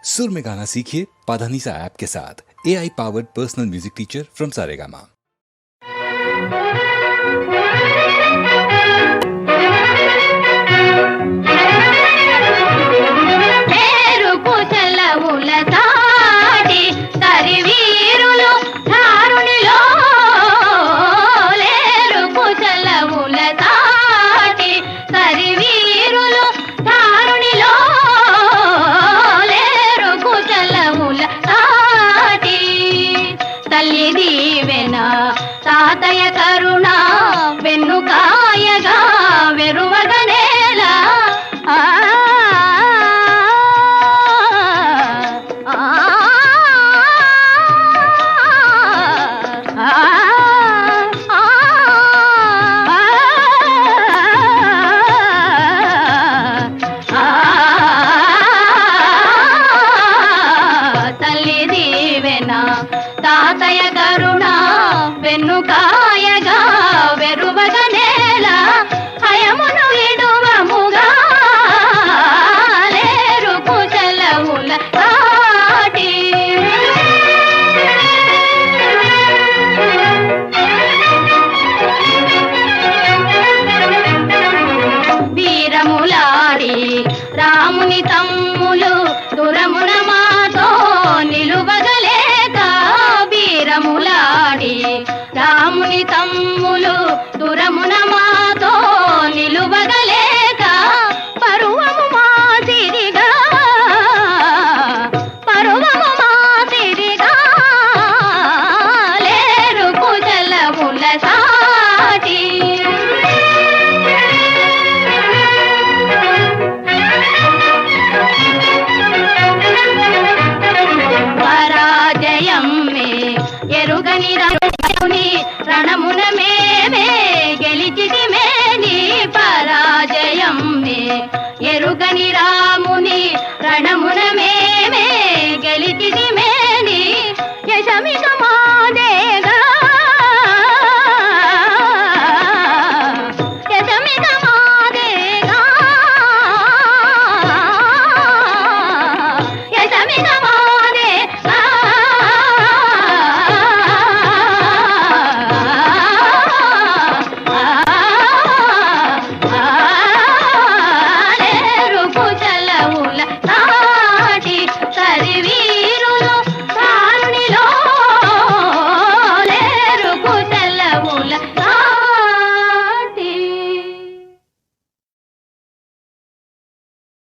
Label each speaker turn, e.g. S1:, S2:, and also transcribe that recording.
S1: सुर में गाना सीखिए पाधानीसा ऐप के साथ। AI powered personal music teacher from Saregama.
S2: తాతయ కరుణ వెన్నుకాయగా వెరువగనేల తల్లి దీవెన తాతయ కరుణ వెన్నుకాయగా వెరువగనేల హయమును విడువముగా లేరు కుశలముల కాటి వీరములాడి రాముని తమ్ములు దురమున మాతో నిలువగలేక వీరములాడి రాముని తమ్ములు